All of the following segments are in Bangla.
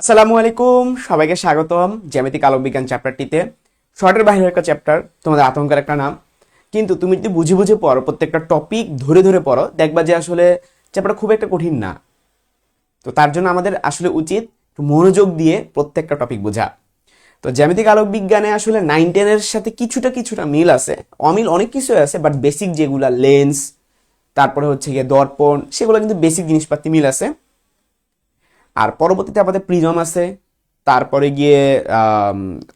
আসসালামু আলাইকুম, সবাইকে স্বাগতম জ্যামিতিক আলোক বিজ্ঞান চ্যাপ্টারটিতে। শর্টের বাইরের একটা চ্যাপ্টার, তোমাদের আতঙ্কের একটা নাম, কিন্তু তুমি যদি বুঝে বুঝে পড়ো, প্রত্যেকটা টপিক ধরে ধরে পড়ো, দেখবা যে আসলে চ্যাপ্টারটা খুব একটা কঠিন না। তো তার জন্য আমাদের আসলে উচিত একটু মনোযোগ দিয়ে প্রত্যেকটা টপিক বোঝা। তো জ্যামিতিক আলোক বিজ্ঞানে আসলে 9-10-এর সাথে কিছুটা কিছুটা মিল আছে, অমিল অনেক কিছু আছে, বাট বেসিক যেগুলা লেন্স, তারপরে হচ্ছে গিয়ে দর্পণ, সেগুলো কিন্তু বেসিক জিনিসপাতি মিল আছে। আর পরবর্তীতে আমাদের প্রিজম আছে, তারপরে গিয়ে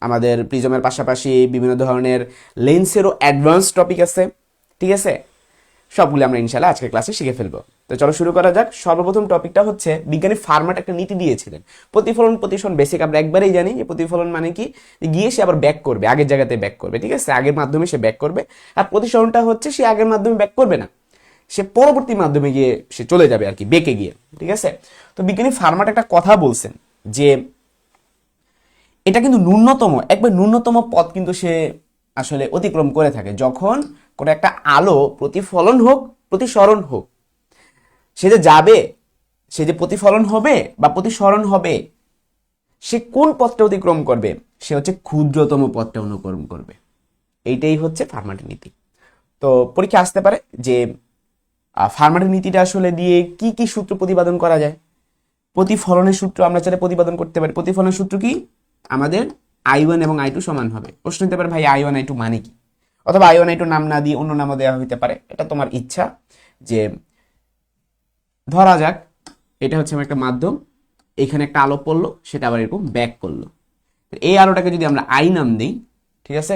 আমাদের প্রিজমের পাশাপাশি বিভিন্ন ধরনের লেন্সেরও অ্যাডভান্স টপিক আছে। ঠিক আছে, সবগুলো আমরা ইনশাল্লাহ আজকের ক্লাসে শিখে ফেলবো। তো চলো শুরু করা যাক। সর্বপ্রথম টপিকটা হচ্ছে বিজ্ঞানী ফার্মাট একটা নীতি দিয়েছিলেন, প্রতিফলন প্রতিসরণ বেসিক আমরা একবারেই জানি যে প্রতিফলন মানে কি, গিয়ে সে আবার ব্যাক করবে, আগের জায়গাতে ব্যাক করবে। ঠিক আছে, আগের মাধ্যমে সে ব্যাক করবে। আর প্রতিসরণটা হচ্ছে সে আগের মাধ্যমে ব্যাক করবে না, সে পরবর্তী মাধ্যমে গিয়ে সে চলে যাবে আর কি, বেঁকে গিয়ে। ঠিক আছে, তো বিজ্ঞানী ফার্মাট একটা কথা বলছেন যে এটা কিন্তু ন্যূনতম, একবার ন্যূনতম পথ কিন্তু সে আসলে অতিক্রম করে থাকে যখন কোনো একটা আলো প্রতিফলন হোক প্রতিসরণ হোক, সে যে যাবে, সে যে প্রতিফলন হবে বা প্রতিসরণ হবে, সে কোন পথটা অতিক্রম করবে? সে হচ্ছে ক্ষুদ্রতম পথটা অনুকরণ করবে। এইটাই হচ্ছে ফার্মাটের নীতি। তো পরীক্ষা আসতে পারে যে ফার্মাটের নীতিটা আসলে দিয়ে কি কি সূত্র প্রতিপাদন করা যায়। প্রতিফলনের সূত্র আমরা চাইলে প্রতিপাদন করতে পারি। প্রতিফলনের সূত্র কি? আমাদের I1 এবং I2 সমান হবে। প্রশ্ন হতে পারে ভাই I1 I2 মানে কি, অথবা I1 I2 নাম না দিয়ে অন্য নামও দেওয়া হতে পারে, এটা তোমার ইচ্ছা। যে ধরা যাক এটা হচ্ছে আমার একটা মাধ্যম, এখানে একটা আলো পড়লো, সেটা আবার এরকম ব্যাক করলো। এই আলোটাকে যদি আমরা আই নাম দিই, ঠিক আছে,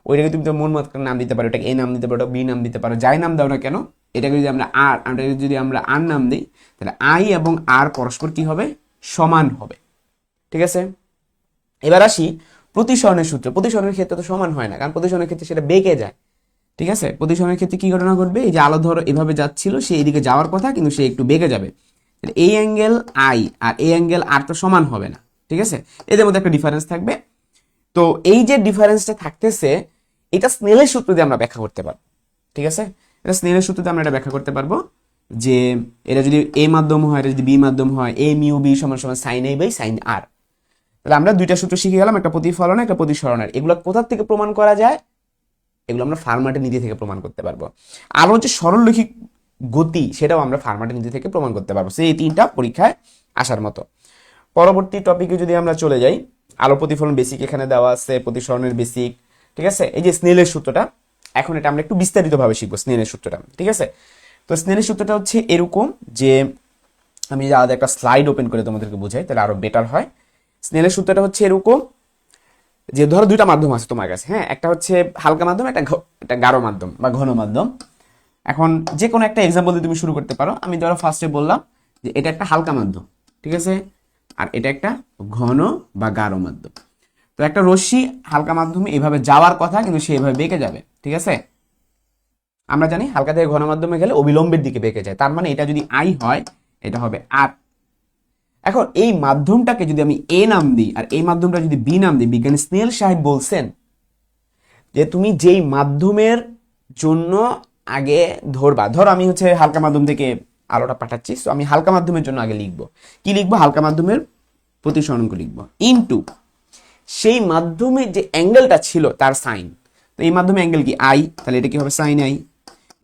ওইটাকে তুমি তো মন মত নাম দিতে পারো, এটাকে এ নাম দিতে পারো, ওটা বি নাম দিতে পারো, যাই নাম দাও না কেন। এটাকে যদি আমরা আর নাম দিই, তাহলে আই এবং আর পরস্পর কি হবে? সমান হবে। ঠিক আছে, এবার আসি প্রতিসরণের সূত্র। প্রতিসরণের ক্ষেত্রে তো সমান হয় না, কারণ প্রতিসরণের ক্ষেত্রে সেটা বেঁকে যায়। ঠিক আছে, প্রতিসরণের ক্ষেত্রে কি ঘটনা ঘটবে? এই যে আলো ধরো এভাবে যাচ্ছিল, সে এদিকে যাওয়ার কথা, কিন্তু সে একটু বেঁকে যাবে। এই অ্যাঙ্গেল আই আর এই অ্যাঙ্গেল আর তো সমান হবে না। ঠিক আছে, এদের মধ্যে একটা ডিফারেন্স থাকবে। তো এই যে ডিফারেন্সটা থাকতেছে, এটা স্নেলের সূত্র দিয়ে আমরা ব্যাখ্যা করতে পারবো। ঠিক আছে, এটা স্নেলের সূত্র দিয়ে আমরা এটা ব্যাখ্যা করতে পারবো যে এটা যদি এ মাধ্যম হয়, এটা যদি বি মাধ্যম হয়, এ মিউ বি সমান সমান সাইন এ বাই সাইন আর। তাহলে আমরা দুইটা সূত্র শিখে গেলাম, একটা প্রতিফলন একটা প্রতিসরণের। এগুলো কোথা থেকে প্রমাণ করা যায়? এগুলো আমরা ফার্মাটের নীতি থেকে প্রমাণ করতে পারবো। আর হচ্ছে সরলরৈখিক গতি, সেটাও আমরা ফার্মাটের নীতি থেকে প্রমাণ করতে পারবো। সেই তিনটা পরীক্ষায় আসার মতো। পরবর্তী টপিকে যদি আমরা চলে যাই, আলো প্রতিফলন বেসিক এখানে দেওয়া আছে, প্রতিসরণের বেসিক। ঠিক আছে, এই যে স্নেলের সূত্রটা, এখন এটা আমরা একটু বিস্তারিতভাবে শিখবো স্নেলের সূত্রটা। ঠিক আছে, তো স্নেলের সূত্রটা হচ্ছে এরকম যে, আমি যদি আলাদা একটা স্লাইড ওপেন করে তোমাদেরকে বোঝাই তাহলে আরো বেটার হয়। স্নেলের সূত্রটা হচ্ছে এরকম যে, ধরো দুইটা মাধ্যম আছে তোমার কাছে, হ্যাঁ, একটা হচ্ছে হালকা মাধ্যম, একটা গাঢ় মাধ্যম বা ঘন মাধ্যম। এখন যে কোনো একটা এক্সাম্পল দিয়ে তুমি শুরু করতে পারো। আমি ধরো ফার্স্টে বললাম যে এটা একটা হালকা মাধ্যম, ঠিক আছে, আর এটা একটা ঘন বা গাঢ় মাধ্যম। তো একটা রশ্মি হালকা মাধ্যমে এভাবে যাওয়ার কথা, কিন্তু সে এভাবে বেঁকে যাবে। ঠিক আছে, আমরা জানি হালকা থেকে ঘন মাধ্যমে গেলে অবিলম্বের দিকে বেঁকে যায়, তার মানে এটা যদি আই হয়, এটা হবে আর। এখন এই মাধ্যমটাকে যদি আমি এ নাম দিই আর এই মাধ্যমটা যদি বি নাম দিই, বিজ্ঞানী স্নেল সাহেব বলছেন যে তুমি যেই মাধ্যমের জন্য আগে ধরবা, ধরো আমি হচ্ছে হালকা মাধ্যম থেকে আলোটা পাঠাচ্ছি, তো আমি হালকা মাধ্যমের জন্য আগে লিখবো কি? লিখবো হালকা মাধ্যমের প্রতিসরণকে লিখবো ইনটু সেই মাধ্যমে যে অ্যাঙ্গেলটা ছিল তার সাইন। তো এই মাধ্যমে অ্যাঙ্গেল কি? আই, তাহলে এটা কি হবে? Sine I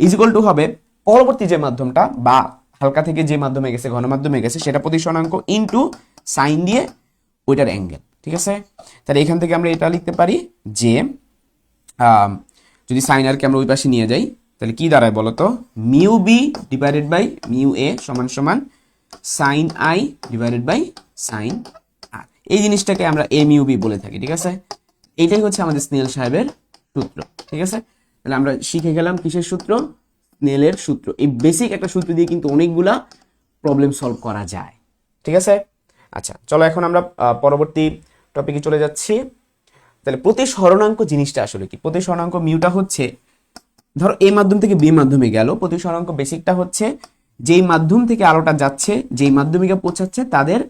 is equal to হবে পরবর্তী যে মাধ্যমটা বা হালকা থেকে যে মাধ্যমে গেছে ঘন মাধ্যমে গেছে সেটা প্রতিসরণাঙ্ক ইনটু সাইন দিয়ে ওইটার অ্যাঙ্গেল। ঠিক আছে, তাহলে এখান থেকে আমরা এটা লিখতে পারি যে যদি সাইন আরকে আমরা ওই পাশে নিয়ে যাই, তাহলে কি দাঁড়ায় বলো তো? Mu B divided by mu A সমান সমান sine i divided by sine r. এই জিনিসটাকে আমরা এ মিউ বি বলে থাকি। ঠিক আছে, এইটাই হচ্ছে আমাদের স্নেল সাহেবের সূত্র। ঠিক আছে, তাহলে আমরা শিখে গেলাম কিসের সূত্র? স্নেলের সূত্র। এই বেসিক একটা সূত্র দিয়ে কিন্তু অনেকগুলা প্রবলেম সলভ করা যায়। ঠিক আছে, আচ্ছা চলো এখন আমরা পরবর্তী টপিকে চলে যাচ্ছি। তাহলে প্রতিসরণাঙ্ক জিনিসটা আসলে কি? প্রতিসরণাঙ্ক মিউটা হচ্ছে, ধরো এই মাধ্যম থেকে বি মাধ্যমে গেল, প্রতিসরণাঙ্ক বেসিকটা হচ্ছে যেই মাধ্যম থেকে আলোটা যাচ্ছে, যেই মাধ্যমিকে পৌঁছাচ্ছে, তাদের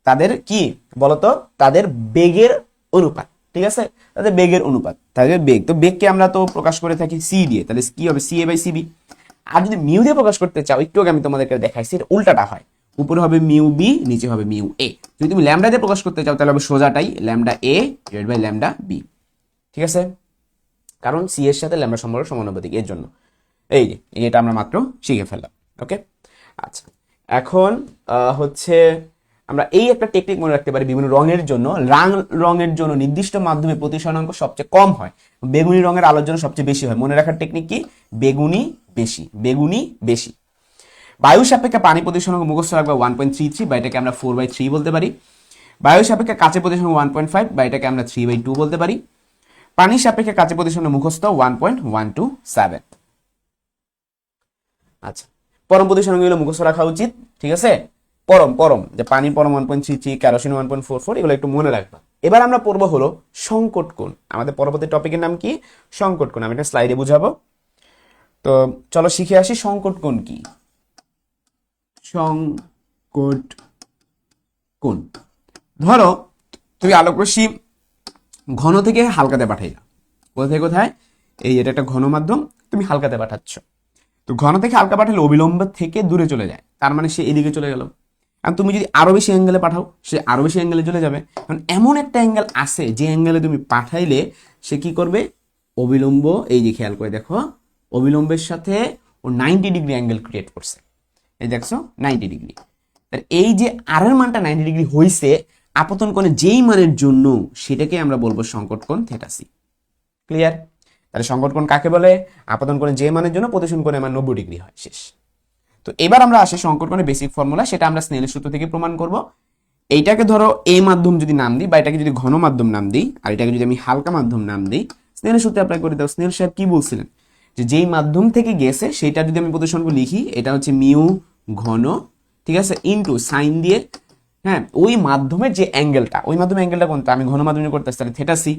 তাদের কি বলতো? তাদের বেগের অনুপাত। ঠিক আছে, তাদের বেগের অনুপাত, তাদের বেগ। তো বেগকে আমরা তো প্রকাশ করে থাকি সি দিয়ে, তাহলে কি হবে? C A by CB. আর যদি মিউ দিয়ে প্রকাশ করতে চাও, একটু আগে আমি তোমাদেরকে দেখাইছি, এটা উল্টাটা হয়। উপরে হবে মিউ বি, নিচে হবে মিউ এ। যদি তুমি ল্যামডা দিয়ে প্রকাশ করতে চাও তাহলে হবে সোজাটাই lambda A divide by lambda B, ঠিক আছে? কারণ সি এর সাথে ল্যামডা সম্পর্ক সমানুপাতিক, এর জন্য এই যে এটা আমরা মাত্র শিখে ফেললাম। ওকে, আচ্ছা এখন হচ্ছে আমরা এই একটা টেকনিক মনে রাখতে পারি, বিভিন্ন রঙের জন্য রঙের জন্য নির্দিষ্ট মাধ্যমে প্রতিসরণাঙ্ক সবচেয়ে কম হয়, বেগুনি রঙের আলোর জন্য সবচেয়ে বেশি হয়। মনে রাখার টেকনিক কি? বেগুনি বেশি, বেগুনি বেশি। বায়ু সাপেক্ষে পানি প্রতিসরণাঙ্ক মুখস্থ রাখবে 1.33, বা এটাকে আমরা 4/3 বলতে পারি। বায়ু সাপেক্ষে কাচের প্রতিসরণাঙ্ক 1.5, বা এটাকে আমরা 3/2 বলতে পারি। পানির সাপেক্ষে কাচের প্রতিসরণাঙ্ক মুখস্থ 1.127। আচ্ছা, পরম প্রতিসরণাঙ্কগুলো মুখস্থ রাখা উচিত, ঠিক আছে? পরম যে পানির পরম 1.33, কেরোসিন 1.44, এগুলো একটু মনে রাখবা। এবার আমরা পড়বো হলো সংকট কোণ। আমাদের পরবর্তী টপিকের নাম কি? সংকট কোণ। আমি একটা স্লাইডে বুঝাবো। তো চলো শিখে আসি সংকট কোণ কি। সংকট কোণ, ধরো তুমি আলোক রশ্মি ঘন থেকে হালকাতে পাঠাইলা। কোথা থেকে কোথায়? এই এটা একটা ঘন মাধ্যম, তুমি হালকাতে পাঠাচ্ছ। তো ঘন থেকে হালকা পাঠালে অবিলম্ব থেকে দূরে চলে যায়, তার মানে সে এদিকে চলে গেল। আর তুমি যদি আরো বেশি অ্যাঙ্গেলে পাঠাও, সে আরো বেশি অ্যাঙ্গেলে চলে যাবে। কারণ এমন একটা অ্যাঙ্গেল আছে যে অ্যাঙ্গেলে তুমি পাঠাইলে সে কি করবে? অবিলম্ব, এই যে খেয়াল করে দেখো, অবিলম্বের সাথে ও 90 ডিগ্রি অ্যাঙ্গেল ক্রিয়েট করছে। এই দেখছো 90 ডিগ্রি। এই যে আর এর মানটা 90 ডিগ্রি হইছে আপতন কোণে যেই মানের জন্য, সেটাকে আমরা বলবো সংকট কোণ থিটা সি। ক্লিয়ার? তাহলে সংকট কোণ কাকে বলে? আপতন কোণে যে মানের জন্য প্রতিসরণ কোণের মান 90 ডিগ্রি হয়, শেষ। তো এবার আমরা আসি সংকট কোণের বেসিক ফর্মুলা, সেটা আমরা স্নেলের সূত্র থেকে প্রমাণ করব। এইটাকে ধরো এ মাধ্যম যদি নাম দিই, বা এটাকে যদি ঘন মাধ্যম নাম দিই, আর এটাকে যদি আমি হালকা মাধ্যম নাম দিই, স্নেলের সূত্রে অ্যাপ্লাই করে দাও। স্নেল সাহেব কি বলছিলেন? যে যেই মাধ্যম থেকে গেছে সেটা যদি আমি প্রতিসরণ লিখি, এটা হচ্ছে মিউ ঘন, ঠিক আছে, ইনটু সাইন দিয়ে, হ্যাঁ, ওই মাধ্যমের যে অ্যাঙ্গেলটা, ওই মাধ্যমের অ্যাঙ্গেলটা কোনটা? আমি ঘন মাধ্যমে করতেছি, তাহলে theta C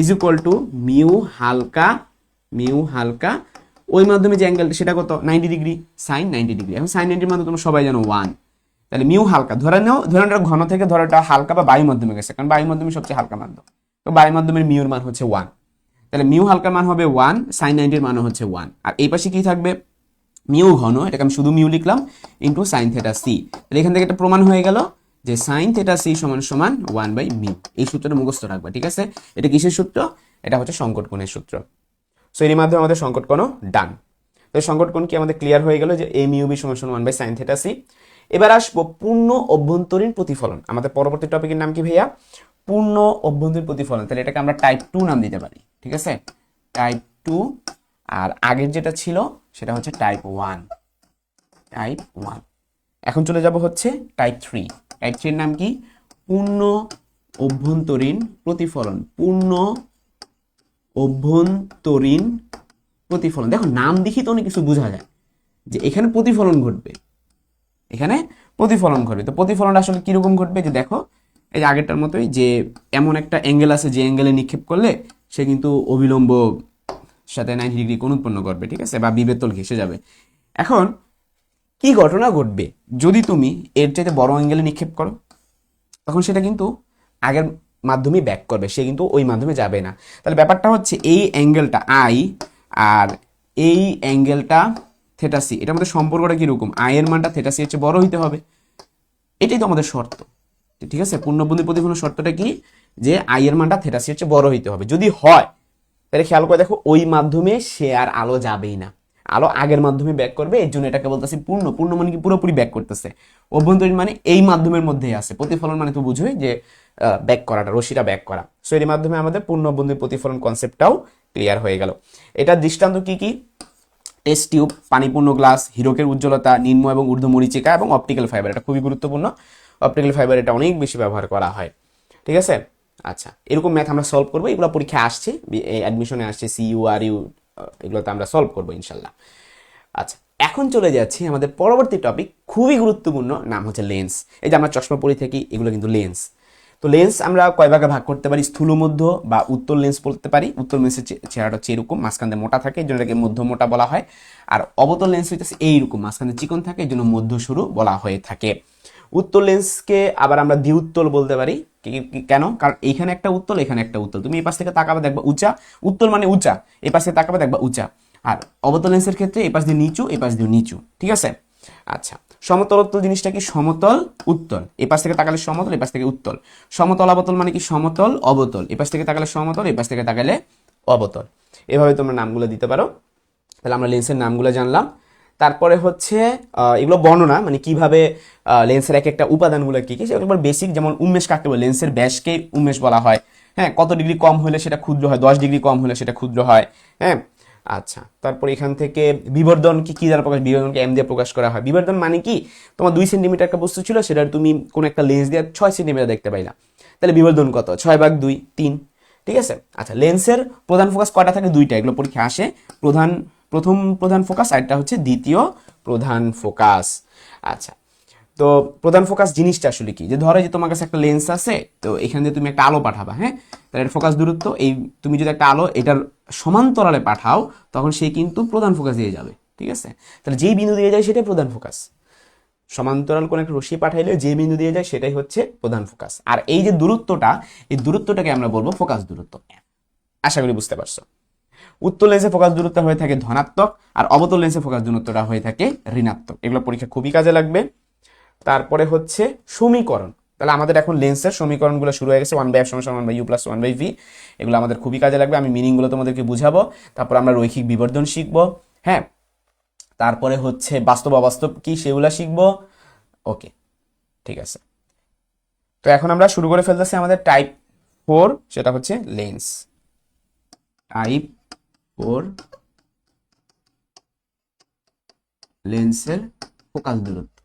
is equal to mu হালকা, ওই মাধ্যমে যে অ্যাঙ্গেলটা সেটা কত? 90 ডিগ্রি, সাইন 90 ডিগ্রি। এখন সাইন 90 মাধ্যমে তোমরা সবাই জানো 1। তাহলে মিউ হালকা ধরে নাও, ঘন থেকে ধরো এটা হালকা বা বায়ু মাধ্যমে গেছে, কারণ বায়ু মাধ্যমে সবচেয়ে হালকা মাধ্যম। তো বায়ু মাধ্যমের মিউর মান হচ্ছে 1। তাহলে মিউ হালকার মান হবে 1, সাইন 90 মান হচ্ছে 1। আর এই পাশে কি থাকবে? মিউ ঘন, এটাকে আমি শুধু মিউ লিখলাম, ইন্টু সাইন থেটা সি। তাহলে এখান থেকে একটা প্রমাণ হয়ে গেল যে সাইন থেটা সি সমান সমান 1/মিউ। এই সূত্রটা মুখস্থ রাখবা, ঠিক আছে? এটা কিসের সূত্র? এটা হচ্ছে সংকট কোণের সূত্র। সো এর মাধ্যমে আমাদের সংকট কোণ ডান। তো সংকট কোণ কি আমাদের ক্লিয়ার হয়ে গেল যে এ মিউ বি সমান সমান 1/সাইন থেটা সি। এবার আসবো পূর্ণ অভ্যন্তরীণ প্রতিফলন। আমাদের পরবর্তী টপিকের নাম কি ভাইয়া? পূর্ণ অভ্যন্তরীণ প্রতিফলন। তাহলে এটাকে আমরা টাইপ 2 নাম দিতে পারি, ঠিক আছে? টাইপ 2। আর আগের যেটা ছিল সেটা হচ্ছে টাইপ 1। এখন চলে যাব হচ্ছে টাইপ 3। টাইপ 3 এর নাম কি? পূর্ণ অভ্যন্তরীণ প্রতিফলন। পূর্ণ অভ্যন্তরীণ প্রতিফলন। দেখো নাম দেখি তো অনেক কিছু বোঝা যায় যে এখানে প্রতিফলন ঘটবে, এখানে প্রতিফলন ঘটবে। তো প্রতিফলনটা আসলে কিরকম ঘটবে? যে দেখো এই যে আগেরটার মতোই, যে এমন একটা অ্যাঙ্গেল আছে যে অ্যাঙ্গেলে নিক্ষেপ করলে সে কিন্তু অবিলম্ব সাথে 90 ডিগ্রি কোণ উৎপন্ন করবে, ঠিক আছে, বা বিবের তল ঘেঁষে যাবে। এখন কি ঘটনা ঘটবে যদি তুমি এর চাইতে বড় অ্যাঙ্গেলে নিক্ষেপ করো? তখন সেটা কিন্তু আগের মাধ্যমে ব্যাক করবে, সে কিন্তু ওই মাধ্যমে যাবে না। তাহলে ব্যাপারটা হচ্ছে এই অ্যাঙ্গেলটা আই আর এই অ্যাঙ্গেলটা থেটা সি, এটার মধ্যে সম্পর্কটা কিরকম? আই এর মানটা থেটা সি এর চেয়ে বড় হইতে হবে, এটাই তো আমাদের শর্ত, ঠিক আছে? পূর্ণবন্ধী প্রতিফলন শর্তটা কি? যে আই এর মানটা থেটা সি এর চেয়ে বড় হইতে হবে। যদি হয় তাহলে খেয়াল করে দেখো ওই মাধ্যমে সে আর আলো যাবেই না, আলো আগের মাধ্যমে ব্যাক করবে। এর জন্য এটাকে বলতেছি পূর্ণ মানে কি? পুরোপুরি ব্যাক করতেছে। অভ্যন্তরীণ মানে এই মাধ্যমের মধ্যেই আছে। প্রতিফলন মানে তো বুঝবে যে ব্যাক করাটা, রশ্মিটা ব্যাক করা। সো এর মাধ্যমে আমাদের পূর্ণ অভ্যন্তরীণ প্রতিফলন কনসেপ্টটাও ক্লিয়ার হয়ে গেল। এটার দৃষ্টান্ত কি কি? টেস্ট টিউব, পানিপূর্ণ গ্লাস, হীরকের উজ্জ্বলতা, নিম্ন এবং ঊর্ধ্ব মরীচিকা এবং অপটিক্যাল ফাইবার। এটা খুবই গুরুত্বপূর্ণ। অপটিক্যাল ফাইবার এটা অনেক বেশি ব্যবহার করা হয়, ঠিক আছে? আচ্ছা, এরকম ম্যাথ আমরা সলভ করবো, এগুলো পরীক্ষা আসছে, অ্যাডমিশনে আসছে, সিইউ আর ইউ, এগুলোতে আমরা সলভ করবো ইনশাল্লাহ। আচ্ছা, এখন চলে যাচ্ছি আমাদের পরবর্তী টপিক, খুবই গুরুত্বপূর্ণ, নাম হচ্ছে লেন্স। এই যে আমরা চশমা পরে থাকি, এগুলো কিন্তু লেন্স। তো লেন্স আমরা কয় ভাগে ভাগ করতে পারি? স্থূল মধ্য বা উত্তল লেন্স বলতে পারি। উত্তল লেন্সের চেহারাটা হচ্ছে এরকম, মাঝখান দিয়ে মোটা থাকে, এই জন্য এটাকে মধ্য মোটা বলা হয়। আর অবতল লেন্স হইতেছে এইরকম, মাঝখান দিয়ে চিকন থাকে, এই জন্য মধ্য সরু বলা হয়ে থাকে। উত্তল লেন্সকে আবার আমরা দ্বিউত্তল বলতে পারি। কেন? কারণ এইখানে একটা উত্তল, এখানে একটা উত্তল। তুমি এই পাশ থেকে তাকাবে দেখবা উঁচা, উত্তল মানে উঁচা, এই পাশ থেকে তাকাবে দেখবা উঁচা। আর অবতল লেন্সের ক্ষেত্রে এই পাশ দিয়ে নিচু, এই পাশ দিয়ে নিচু, ঠিক আছে? আচ্ছা, সমতলত্ব জিনিসটা কি? সমতল উত্তল, এই পাশ থেকে তাকালে সমতল, এই পাশ থেকে উত্তল। সমতল অবতল মানে কি? সমতল অবতল, এই পাশ থেকে তাকালে সমতল, এই পাশ থেকে তাকালে অবতল। এভাবে তোমরা নামগুলো দিতে পারো। তাহলে আমরা লেন্সের নামগুলো জানলাম। তারপরে হচ্ছে এগুলো বর্ণনা, মানে কিভাবে লেন্সের এক একটা উপাদানগুলো কি কি, সেগুলো একবার বেসিক। যেমন উন্মেষ কাকে বলে? লেন্সের ব্যাসকে উন্মেষ বলা হয়। হ্যাঁ, কত ডিগ্রি কম হলে সেটা ক্ষুদ্র হয়, 10 ডিগ্রি কম হলে সেটা ক্ষুদ্র হয়। হ্যাঁ, আচ্ছা। তারপর এখান থেকে বিবর্ধন কি দ্বারা প্রকাশ? বিবর্ধনকে এম দিয়ে প্রকাশ করা হয়। বিবর্ধন মানে কি? তোমার 2 সেন্টিমিটার একটা বস্তু ছিল, সেটা তুমি কোন একটা লেন্স দিয়ে 6 সেন্টিমিটার দেখতে পাইলা, তাহলে বিবর্ধন কত? 6/2, 3। ঠিক আছে। আচ্ছা, লেন্সের প্রধান ফোকাস কয়টা থাকে? 2টা। এগুলো পরীক্ষা আসে। প্রথম প্রধান ফোকাস, আর একটা হচ্ছে দ্বিতীয় প্রধান ফোকাস। আচ্ছা, তো প্রধান ফোকাস জিনিসটা আসলে কি? যে ধরো যে তোমার কাছে একটা লেন্স আছে, তো এখান দিয়ে তুমি একটা আলো পাঠাবা। হ্যাঁ, তাহলে এর ফোকাস দূরত্ব, এই তুমি যদি একটা আলো এটার সমান্তরালে পাঠাও, তখন সে কিন্তু প্রধান ফোকাস দিয়ে যাবে। ঠিক আছে, তাহলে যেই বিন্দু দিয়ে যায় সেটাই প্রধান ফোকাস। সমান্তরাল কোন একটা রশ্মি পাঠাইলে যে বিন্দু দিয়ে যায় সেটাই হচ্ছে প্রধান ফোকাস। আর এই যে দূরত্বটা, এই দূরত্বটাকে আমরা বলবো ফোকাস দূরত্ব। আশা করি বুঝতে পারছো। উত্তল লেন্সে ফোকাস দূরত্ব হয়ে থাকে ধনাত্মক, আর অবতল লেন্সে ফোকাস দূরত্বটা হয়ে থাকে ঋণাত্মক। এগুলো পরীক্ষা খুবই কাজে লাগবে। তারপরে হচ্ছে সমীকরণ। তাহলে আমাদের এখন লেন্সের সমীকরণগুলো শুরু হয়ে গেছে। 1/f = 1/u + 1/v। এগুলো আমাদের খুবই কাজে লাগবে। আমি মিনিংগুলো তোমাদেরকে বুঝাবো। তারপর আমরা রৈখিক বিবর্ধন শিখবো। হ্যাঁ, তারপরে হচ্ছে বাস্তব অবাস্তব কি সেগুলো শিখবো। ওকে, ঠিক আছে। তো এখন আমরা শুরু করে ফেলতেছি আমাদের টাইপ 4, সেটা হচ্ছে লেন্স। টাইপ 4 লেন্সের ফোকাস দূরত্ব।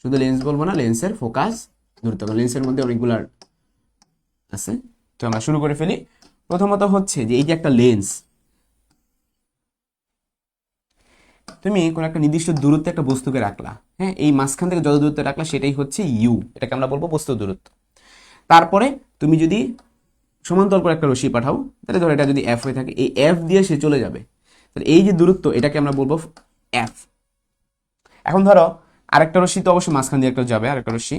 শুধু লেন্স বলবো না, লেন্সের ফোকাস দূরত্ব। লেন্সের মধ্যে অনেকগুলো আছে। তো আমরা শুরু করে ফেলি। প্রথমত হচ্ছে যে এই যে একটা লেন্স, তুমি কোন একটা নির্দিষ্ট দূরত্বে একটা বস্তুকে রাখলা। হ্যাঁ, এই মাঝখান থেকে যত দূরত্বে রাখলা সেটাই হচ্ছে ইউ, এটাকে আমরা বলবো বস্তু দূরত্ব। তারপরে তুমি যদি সমান্তরাল করে একটা রশ্মি পাঠাও, তাহলে ধরো এটা যদি এফ হয়ে থাকে, এই এফ দিয়ে সে চলে যাবে, তাহলে এই যে দূরত্ব এটাকে আমরা বলবো এফ। এখন ধরো আরেকটা রশ্মি তো অবশ্যই মাঝখান দিয়ে একটা যাবে, আরেকটা রশ্মি।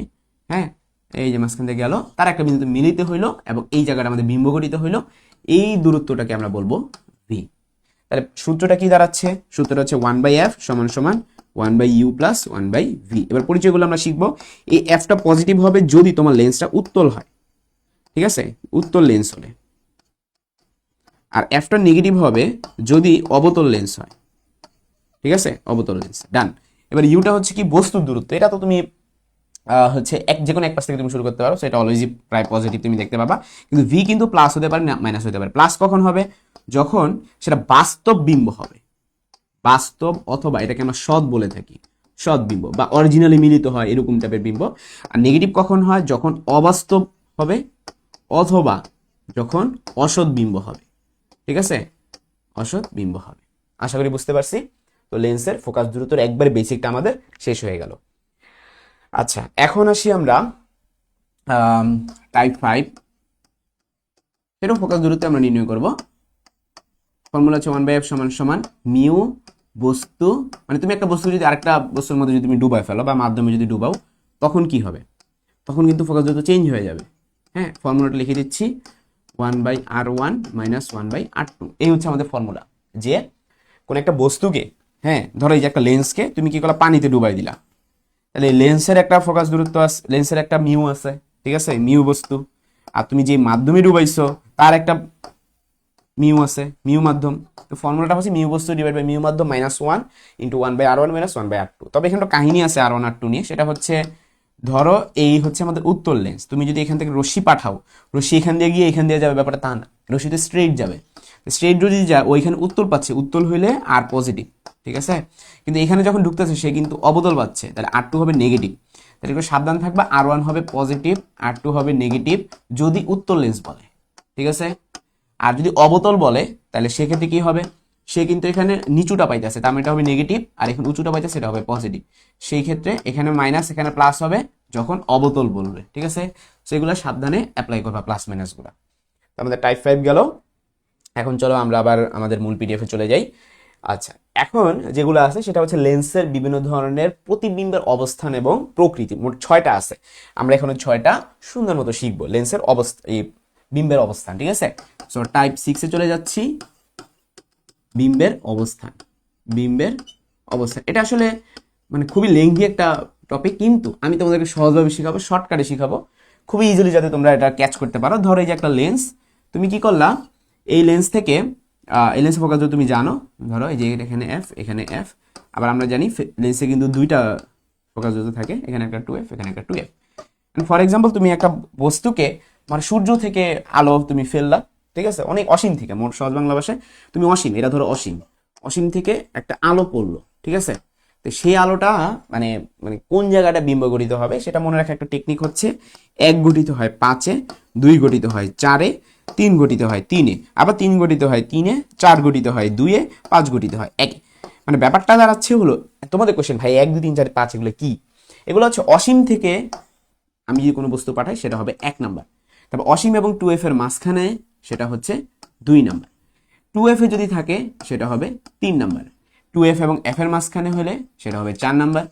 হ্যাঁ, এই যে মাঝখান দিয়ে গেল, তার একটা বিন্দুতে মিলিত হইলো এবং এই জায়গাটা আমাদের বিম্ব গঠিত হইলো, এই দূরত্বটাকে আমরা বলবো ভি। তাহলে সূত্রটা কি দাঁড়াচ্ছে? সূত্রটা হচ্ছে 1/f = 1/u + 1/v। এবার পরিচয়গুলো আমরা শিখবো। এই এফটা পজিটিভ হবে যদি তোমার লেন্সটা উত্তল হয়। ঠিক আছে, উত্তল লেন্স হলে। আর এফটা নেগেটিভ হবে যদি অবতল লেন্স হয়। ঠিক আছে, অবতল লেন্স। ডান। এবার ইউটা হচ্ছে কি? বস্তুর দূরত্ব। এটা তো তুমি হচ্ছে যে কোনো এক পাশ থেকে তুমি শুরু করতে পারো, সেটা অলওয়েজই প্রায় পজিটিভ তুমি দেখতে পাবা। কিন্তু ভি কিন্তু প্লাস হতে পারে, না মাইনাস হতে পারে। প্লাস কখন হবে? যখন সেটা বাস্তব বিম্ব হবে। বাস্তব অথবা এটাকে আমরা সৎ বলে থাকি, সৎ বিম্ব বা অরিজিনালি মিলিত হয় এরকম টাইপের বিম্ব। আর নেগেটিভ কখন হয়? যখন অবাস্তব হবে অথবা যখন অসৎ বিম্ব হবে। ঠিক আছে, অসৎ বিম্ব হবে। আশা করি বুঝতে পারছি। তো লেন্সের ফোকাস দূরত্বের একবারে বেসিকটা আমাদের শেষ হয়ে গেল। আচ্ছা, এখন আসি আমরা টাইপ 5। এরকম ফোকাস দূরত্ব আমরা নির্ণয় করব। ফর্মুলা হচ্ছে 1/f = মিউ বস্তু, মানে তুমি একটা বস্তু যদি আরেকটা বস্তুর মধ্যে যদি তুমি ডুবাই ফেলো বা মাধ্যমে যদি ডুবাও, তখন কি হবে? তখন কিন্তু ফোকাস দূরত্ব চেঞ্জ হয়ে যাবে। হ্যাঁ, ফর্মুলাটা লিখে দিচ্ছি, 1/r1 - 1/r2। এই হচ্ছে আমাদের ফর্মুলা। যে কোন একটা বস্তুকে, হ্যাঁ ধরো এই যে একটা লেন্সকে তুমি কি করলা? পানিতে ডুবাই দিলা, তাহলে লেন্সের একটা ফোকাস দূরত্ব আছে, লেন্সের একটা মিউ আছে। ঠিক আছে, মিউ বস্তু। আর তুমি যে মাধ্যমে ডুবাইছো তার একটা মিউ আছে, মিউ মাধ্যম। তো ফর্মুলাটা হচ্ছে মিউ বস্তু ডিভাইড বাই মিউ মাধ্যম -1 × 1/r1 - 1/r2। তবে এখানে একটা কাহিনী আছে r1 r2 নিয়ে। সেটা হচ্ছে ধরো এই হচ্ছে আমাদের উত্তল লেন্স, তুমি যদি এখান থেকে রশ্মি পাঠাও, রশ্মি এখান দিয়ে গিয়ে এখান দিয়ে যাবে, ব্যাপারটা তা না। রশ্মিতে স্ট্রেট যাবে। স্ট্রেট যদি যায়, ওইখানে উত্তল পাচ্ছে, উত্তল হইলে আর পজিটিভ। ঠিক আছে, কিন্তু এখানে যখন ঢুকতেছে সে কিন্তু অবতল পাচ্ছে, তাহলে r2 হবে নেগেটিভ। তাহলে একটু সাবধান থাকবা, r1 হবে পজিটিভ, r2 হবে নেগেটিভ যদি উত্তল লেন্স বলে। ঠিক আছে, আর যদি অবতল বলে তাহলে সেক্ষেত্রে কি হবে? সে কিন্তু এখানে নিচুটা পাইতেছে, তার মানে এটা হবে নেগেটিভ, আর এখানে উঁচুটা পাইতেছে, এটা হবে পজিটিভ। সেই ক্ষেত্রে এখানে মাইনাস, এখানে প্লাস হবে যখন অবতল বলবে। ঠিক আছে, সেগুলো সাবধানে অ্যাপ্লাই করবা, প্লাস মাইনাস গুলা। আমাদের টাইপ 5 গেল। এখন চলো আমরা আবার আমাদের মূল পিডিএফে চলে যাই। আচ্ছা, এখন যেগুলো আছে সেটা হচ্ছে লেন্সের বিভিন্ন ধরনের প্রতিবিম্বের অবস্থান এবং প্রকৃতি। মোট 6টা আছে। আমরা এখন 6টা সুন্দর মতো শিখবো লেন্সের অবস্থা, এই বিম্বের অবস্থান। ঠিক আছে, সো টাইপ 6-এ চলে যাচ্ছি। বিম্বের অবস্থান। বিম্বের অবস্থান এটা আসলে মানে খুবই লেংথি একটা টপিক, কিন্তু আমি তোমাদেরকে সহজভাবে শিখাবো, শর্টকাটে শিখাবো, খুবই ইজিলি যাতে তোমরা এটা ক্যাচ করতে পারো। ধরো এই যে একটা লেন্স, তুমি কি করলা, এই লেন্স থেকে এই লেন্স ফোকাস যদি তুমি জানো, ধরো এই যে এখানে এফ, এখানে এফ, আবার আমরা জানি লেন্সে কিন্তু দুইটা ফোকাস যদি থাকে, এখানে একটা 2f, এখানে একটা 2f। ফর এক্সাম্পল তুমি একটা বস্তুকে, মানে সূর্য থেকে আলো তুমি ফেললা, ঠিক আছে, অনেক অসীম থেকে, মোট সহজ বাংলা ভাষায় তুমি অসীম, এটা ধরো অসীম, অসীম থেকে একটা আলো পড়লো, ঠিক আছে। তো সেই আলোটা মানে মানে কোন জায়গাটা বিম্ব গঠিত হবে সেটা মনে রাখা একটা টেকনিক হচ্ছে, 1 গঠিত হয় 5-এ, 2 গঠিত হয় 4-এ, 3 গঠিত হয় 3-এ, আবার 3 গঠিত হয় 3-এ, 4 গঠিত হয় 2-এ, 5 গঠিত হয় 1-এ। মানে ব্যাপারটা দাঁড়াচ্ছে হলো, তোমাদের কোশ্চেন ভাই 1 2 3 4 5 এগুলো কি? এগুলো হচ্ছে অসীম থেকে আমি যদি কোনো বস্তু পাঠাই সেটা হবে 1 নাম্বার, তারপর অসীম এবং 2f এর মাঝখানে সেটা হচ্ছে 2 নাম্বার, 2f এ যদি থাকে সেটা হবে 3 নাম্বার, 2f এবং f এর মাঝখানে হলে সেটা হবে 4 নাম্বার,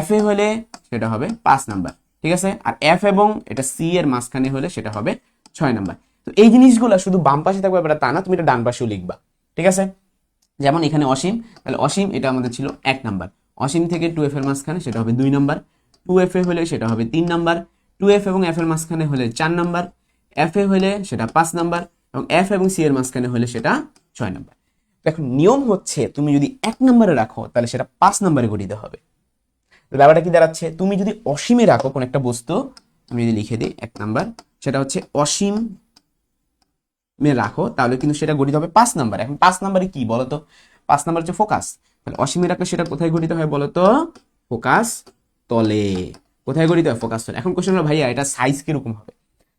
f এ হলে সেটা হবে 5 নাম্বার, ঠিক আছে। আর f এবং এটা c এর মাঝখানে হলে সেটা হবে 6 নাম্বার। তো এই জিনিসগুলো শুধু বাম পাশে থাকবে এটা তা না, তুমি এটা ডান পাশেও লিখবা, ঠিক আছে। যেমন এখানে অসীম, তাহলে অসীম এটা আমাদের ছিল 1 নাম্বার, অসীম থেকে 2f এর মাঝখানে সেটা হবে 2 নাম্বার, 2f এ হলে সেটা হবে 3 নাম্বার, 2f এবং f এর মাঝখানে হলে 4 নাম্বার, f এ হলে সেটা 5 নাম্বার, এবং f এবং c এর মাঝখানে হলে সেটা 6 নাম্বার। দেখো নিয়ম হচ্ছে তুমি যদি 1 নাম্বারে রাখো তাহলে সেটা 5 নাম্বারে গঠিত হবে। তো ব্যাপারটা কি দাঁড়াচ্ছে, তুমি যদি অসীমে রাখো কোন একটা বস্তু, আমি যদি লিখে দিই 1 নাম্বার, সেটা হচ্ছে অসীম রাখো, তাহলে কিন্তু সেটা গঠিত হবে 5 নাম্বার। এখন 5 নাম্বারে কি বলতো, 5 নাম্বার হচ্ছে ফোকাস, তাহলে অসীমে রাখলে সেটা কোথায় গঠিত হয় বলতো, ফোকাস তলে। কোথায় গঠিত হয়, ফোকাস তলে। এখন কোশ্চেন হলো ভাইয়া এটা সাইজ কিরকম হবে,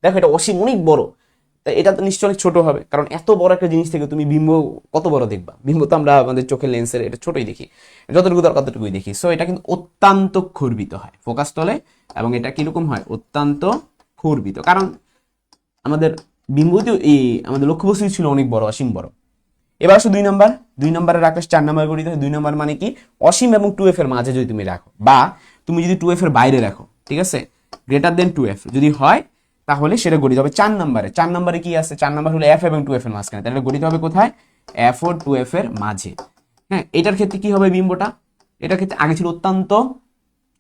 দেখো এটা অসীম অনেক বড়, তাই এটা তো নিশ্চয়ই অনেক ছোট হবে, কারণ এত বড় একটা জিনিস থেকে তুমি বিম্ব কত বড় দেখবা, বিম্ব তো আমরা আমাদের চোখের লেন্সের এটা ছোটই দেখি, যতটুকু দরকার ততটুকুই দেখি। সো এটা কিন্তু অত্যন্ত খর্বিত হয় ফোকাস তলে, এবং এটা কিরকম হয়, অত্যন্ত খর্বিত, কারণ আমাদের বিম্বুতে এই আমাদের লক্ষ্যবস্তু ছিল অনেক বড়, অসীম বড়। এবার আসো 2 নাম্বার, 2 নাম্বারে রাখলে 4 নাম্বার গঠিত হয়। 2 নাম্বার মানে কি, অসীম এবং 2f এর মাঝে যদি তুমি রাখো, বা তুমি যদি 2f এর বাইরে রাখো, ঠিক আছে, গ্রেটার দেন 2f যদি হয়, তাহলে সেটা গঠিত হবে 4 নাম্বারে। 4 নাম্বারে কি আছে, 4 নাম্বার হলো f এবং 2f এর মাঝখানে, তাহলে গঠিত হবে কোথায়, f ও 2f এর মাঝে। হ্যাঁ, এটার ক্ষেত্রে কি হবে বিম্বটা, এটার ক্ষেত্রে আগে ছিল অত্যন্ত